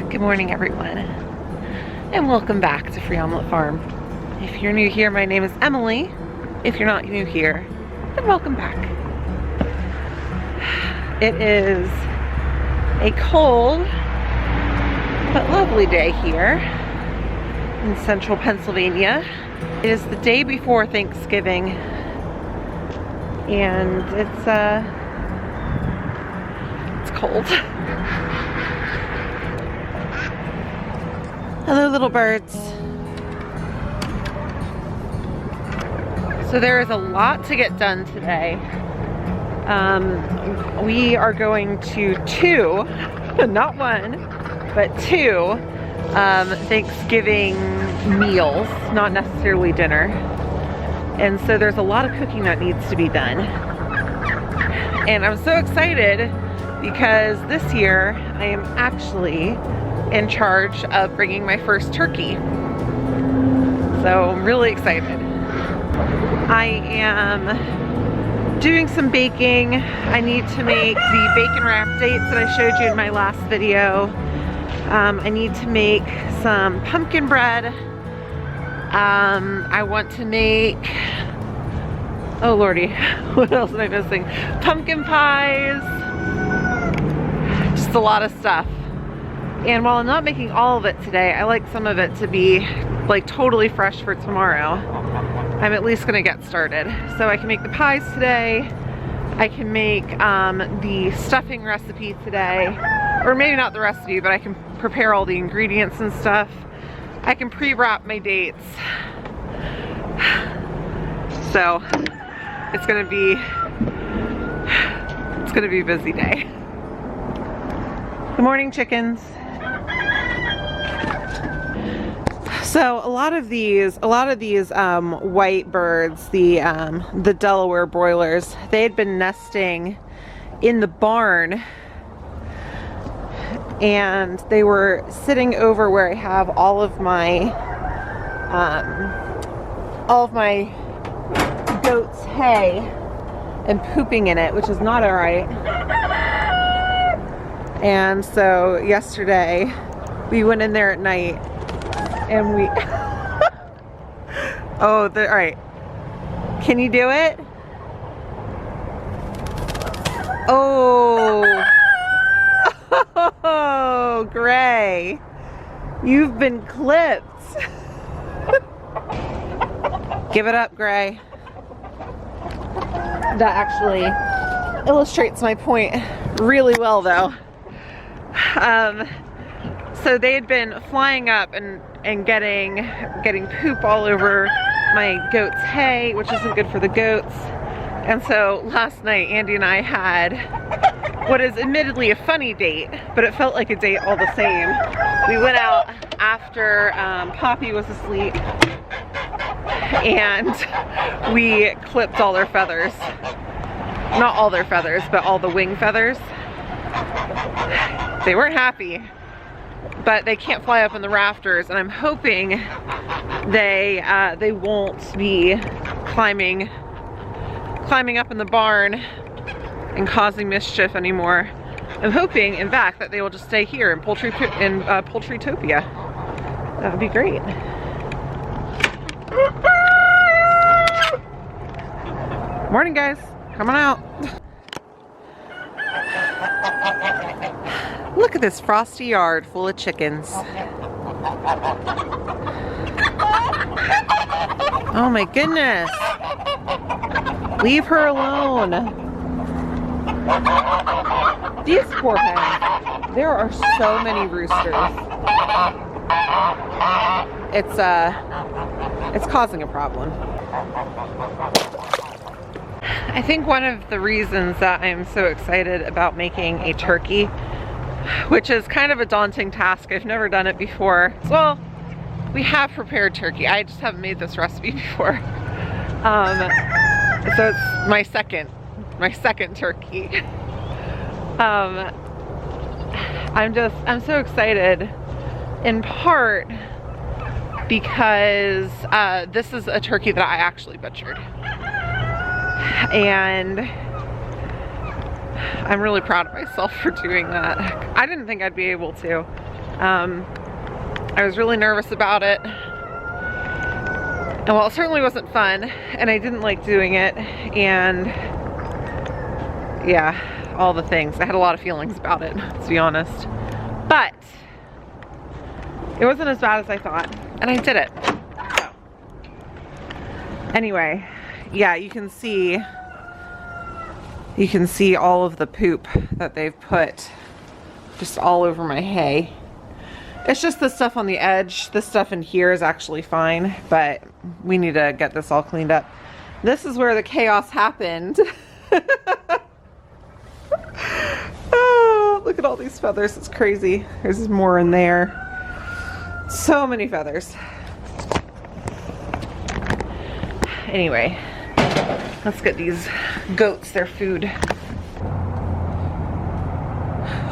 Good morning, everyone, and welcome back to Free Omelette Farm. If you're new here, my name is Emily. If you're not new here, then welcome back. It is a cold but lovely day here in central Pennsylvania. It is the day before Thanksgiving, and it's cold. Hello, little birds. So there is a lot to get done today. We are going to two, not one, but two Thanksgiving meals, not necessarily dinner. And so there's a lot of cooking that needs to be done. And I'm so excited because this year I am actually in charge of bringing my first turkey. So I'm really excited. I am doing some baking. I need to make the bacon wrap dates that I showed you in my last video. I need to make some pumpkin bread. I want to make, oh lordy, what else am I missing? Pumpkin pies, just a lot of stuff. And while I'm not making all of it today, I like some of it to be like totally fresh for tomorrow. I'm at least gonna get started. So I can make the pies today. I can make the stuffing recipe today. Or maybe not the recipe, but I can prepare all the ingredients and stuff. I can pre-wrap my dates. So it's gonna be a busy day. Good morning, chickens. So a lot of these white birds, the Delaware broilers, they had been nesting in the barn, and they were sitting over where I have all of my goats' hay and pooping in it, which is not all right. And so yesterday we went in there at night and we all right, can you do it? Oh Gray, you've been clipped. Give it up, Gray. That actually illustrates my point really well, though. So they had been flying up and getting poop all over my goat's hay, which isn't good for the goats. And so last night, Andy and I had what is admittedly a funny date, but it felt like a date all the same. We went out after Poppy was asleep, and we clipped all their feathers. Not all their feathers, but all the wing feathers. They weren't happy, but they can't fly up in the rafters, and I'm hoping they won't be climbing up in the barn and causing mischief anymore. I'm hoping, in fact, that they will just stay here in Poultrytopia. That would be great. Morning, guys. Come on out. Look at this frosty yard full of chickens. Oh my goodness. Leave her alone. These poor hens. There are so many roosters. It's causing a problem. I think one of the reasons that I'm so excited about making a turkey, which is kind of a daunting task, I've never done it before. Well, we have prepared turkey. I just haven't made this recipe before. So it's my second turkey. I'm so excited, in part because this is a turkey that I actually butchered. And I'm really proud of myself for doing that. I didn't think I'd be able to. I was really nervous about it. And while it certainly wasn't fun, and I didn't like doing it, and yeah, all the things. I had a lot of feelings about it, to be honest. But it wasn't as bad as I thought, and I did it. So, anyway, yeah, you can see all of the poop that they've put just all over my hay. It's just the stuff on the edge. This stuff in here is actually fine, but we need to get this all cleaned up. This is where the chaos happened. Oh, look at all these feathers. It's crazy. There's more in there. So many feathers. Anyway, let's get these goats their food.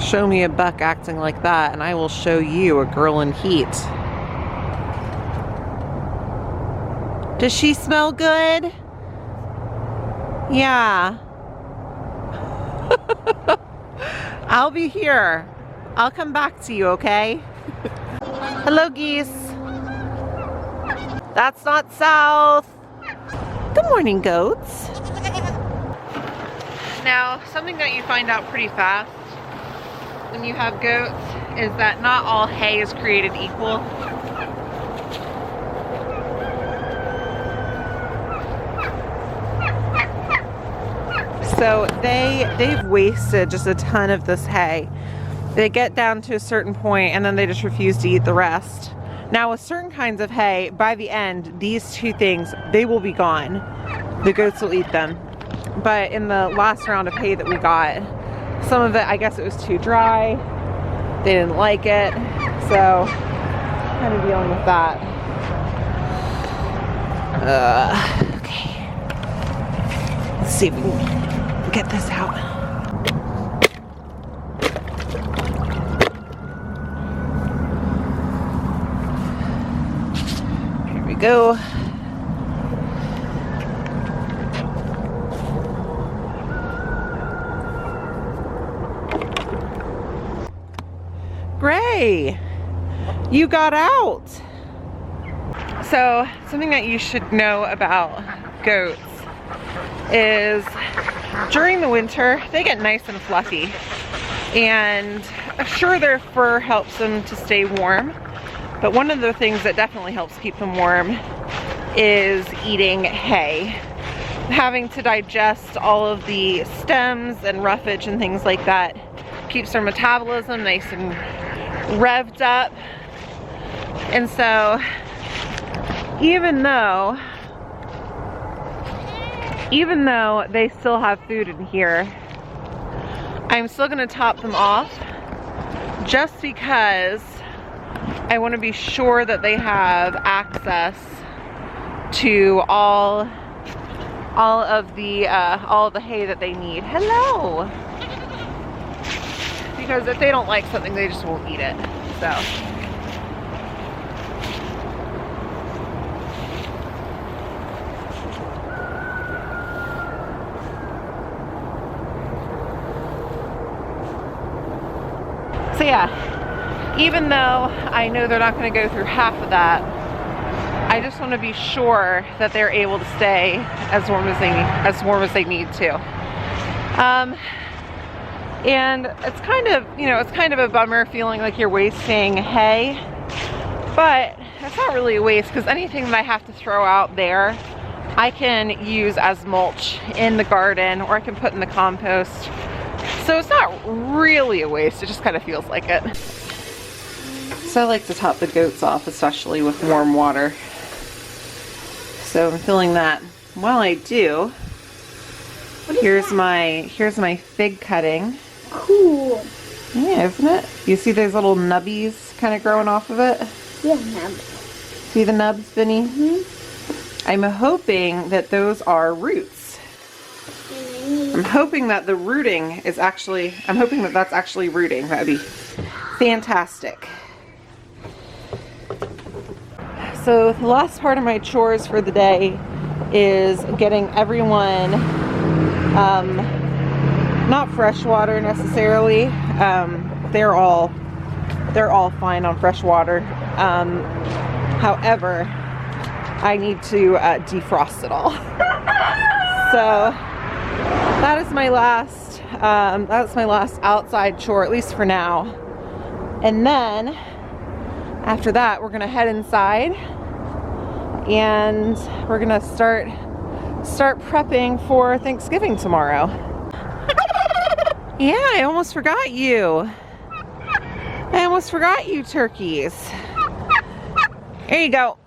Show me a buck acting like that, and I will show you a girl in heat. Does she smell good? Yeah. I'll be here. I'll come back to you, okay? Hello, geese. That's not south. Good morning, goats. Now, something that you find out pretty fast when you have goats is that not all hay is created equal. So they've wasted just a ton of this hay. They get down to a certain point and then they just refuse to eat the rest. Now with certain kinds of hay, by the end, these two things, they will be gone. The goats will eat them. But in the last round of hay that we got, some of it, I guess it was too dry. They didn't like it. So, kind of dealing with that. Okay. Let's see if we can get this out. Here we go. Gray, you got out. So something that you should know about goats is during the winter they get nice and fluffy, and sure their fur helps them to stay warm, but one of the things that definitely helps keep them warm is eating hay. Having to digest all of the stems and roughage and things like that keeps their metabolism nice and revved up. And so even though they still have food in here, I'm still gonna top them off just because I want to be sure that they have access to all of the hay that they need. Hello. Because if they don't like something, they just won't eat it. So. So yeah, even though I know they're not going to go through half of that, I just want to be sure that they're able to stay as warm as they need to. And it's kind of, it's kind of a bummer feeling like you're wasting hay, but it's not really a waste because anything that I have to throw out there, I can use as mulch in the garden, or I can put in the compost. So it's not really a waste, it just kind of feels like it. So I like to top the goats off, especially with warm water. So I'm filling that. While I do, here's my fig cutting. Cool. Yeah, isn't it? You see those little nubbies kind of growing off of it? Yeah, nubs. See the nubs, Vinny? Mm-hmm. I'm hoping that those are roots. I'm hoping that the rooting is actually, I'm hoping that that's actually rooting. That would be fantastic. So the last part of my chores for the day is getting everyone, not fresh water necessarily. They're all they're all fine on fresh water. However, I need to defrost it all. So that is my last, that's my last outside chore, at least for now. And then after that, we're gonna head inside and we're gonna start prepping for Thanksgiving tomorrow. Yeah, I almost forgot you. I almost forgot you turkeys. There you go.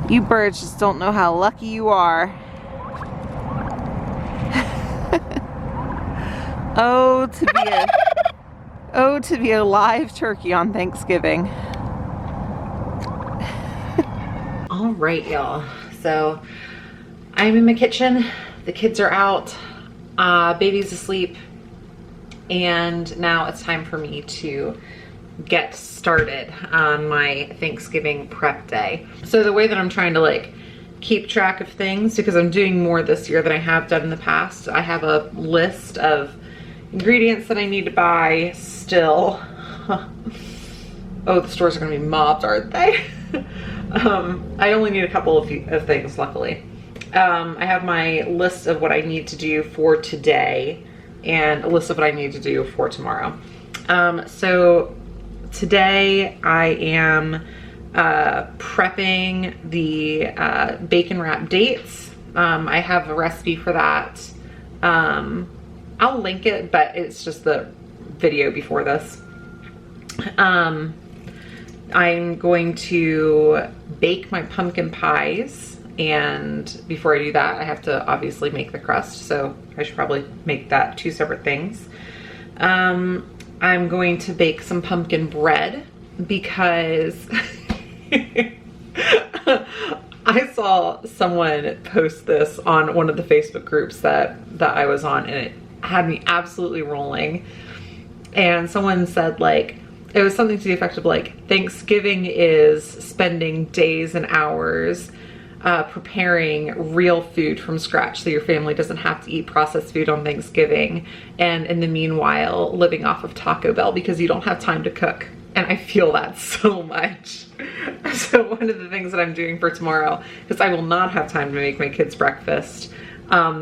You birds just don't know how lucky you are. Oh, to be a live turkey on Thanksgiving. All right, y'all. So I'm in my kitchen. The kids are out. Baby's asleep. And now it's time for me to get started on my Thanksgiving prep day. So the way that I'm trying to like keep track of things, because I'm doing more this year than I have done in the past, I have a list of ingredients that I need to buy still. Oh, the stores are gonna be mobbed, aren't they? I only need a couple of things, luckily. I have my list of what I need to do for today and a list of what I need to do for tomorrow. So today I am prepping the bacon wrap dates. I have a recipe for that. I'll link it, but it's just the video before this. I'm going to bake my pumpkin pies, and before I do that, I have to obviously make the crust, so I should probably make that 2 separate things. I'm going to bake some pumpkin bread because I saw someone post this on one of the Facebook groups that I was on, and it had me absolutely rolling. And someone said, like, it was something to the effect of like, Thanksgiving is spending days and hours preparing real food from scratch so your family doesn't have to eat processed food on Thanksgiving, and in the meanwhile living off of Taco Bell because you don't have time to cook. And I feel that so much. So one of the things that I'm doing for tomorrow, because I will not have time to make my kids breakfast,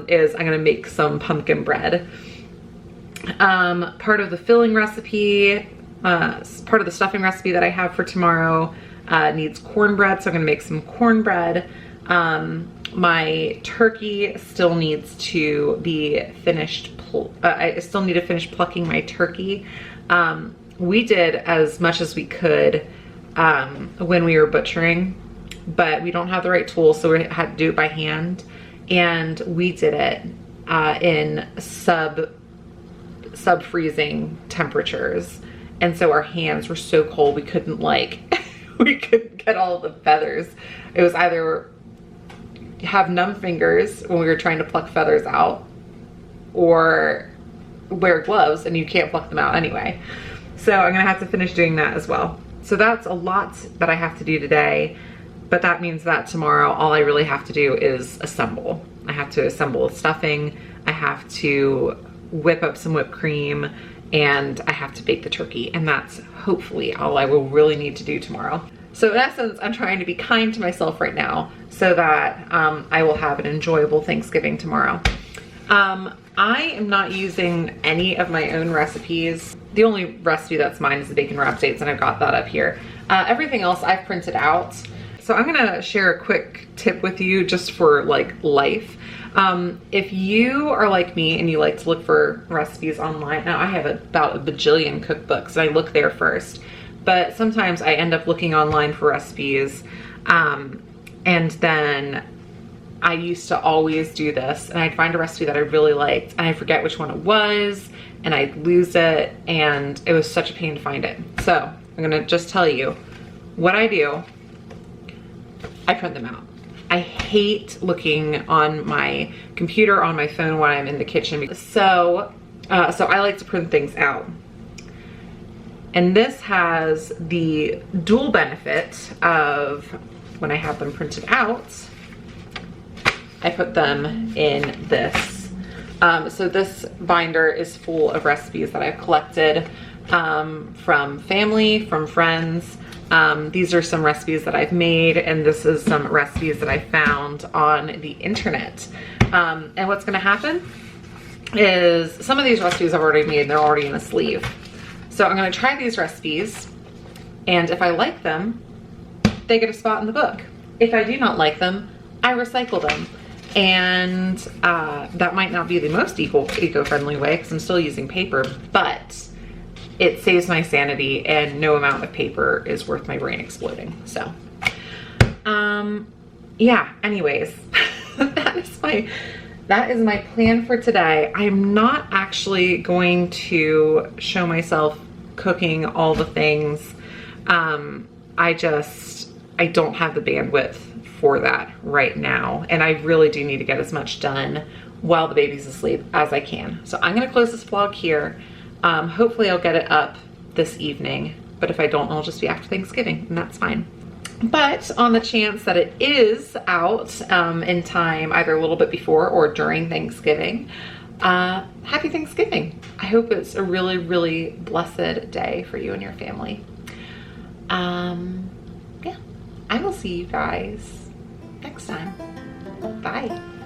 is I'm gonna make some pumpkin bread. Part of the filling recipe, part of the stuffing recipe that I have for tomorrow needs cornbread, so I'm gonna make some cornbread. My turkey still needs to be finished. I still need to finish plucking my turkey. We did as much as we could when we were butchering, but we don't have the right tools, so we had to do it by hand. And we did it in sub-freezing temperatures. And so our hands were so cold we couldn't we couldn't get all the feathers. It was either have numb fingers when we were trying to pluck feathers out, or wear gloves and you can't pluck them out anyway. So I'm gonna have to finish doing that as well. So that's a lot that I have to do today, but that means that tomorrow all I really have to do is assemble. I have to assemble the stuffing, I have to whip up some whipped cream, and I have to bake the turkey, and that's hopefully all I will really need to do tomorrow. So in essence, I'm trying to be kind to myself right now so that I will have an enjoyable Thanksgiving tomorrow. I am not using any of my own recipes. The only recipe that's mine is the bacon wrap dates, and I've got that up here. Everything else I've printed out. So I'm gonna share a quick tip with you just for like life. If you are like me and you like to look for recipes online, now I have about a bajillion cookbooks and I look there first, but sometimes I end up looking online for recipes, and then I used to always do this, and I'd find a recipe that I really liked and I forget which one it was, and I'd lose it, and it was such a pain to find it. So I'm gonna just tell you what I do. I print them out. I hate looking on my computer, on my phone when I'm in the kitchen. So I like to print things out. And this has the dual benefit of when I have them printed out, I put them in this So this binder is full of recipes that I've collected from family, from friends. These are some recipes that I've made, and this is some recipes that I found on the internet. And what's gonna happen is some of these recipes I've already made, they're already in a sleeve. So I'm gonna try these recipes, and if I like them, they get a spot in the book. If I do not like them, I recycle them. And that might not be the most eco-friendly way because I'm still using paper, but it saves my sanity, and no amount of paper is worth my brain exploding. So, yeah, anyways, that is my plan for today. I'm not actually going to show myself cooking all the things. I don't have the bandwidth for that right now, and I really do need to get as much done while the baby's asleep as I can. So I'm gonna close this vlog here. Hopefully I'll get it up this evening, but if I don't, it'll just be after Thanksgiving, and that's fine. But on the chance that it is out in time, either a little bit before or during Thanksgiving, happy Thanksgiving. I hope it's a really, really blessed day for you and your family. Yeah, I will see you guys next time. Bye.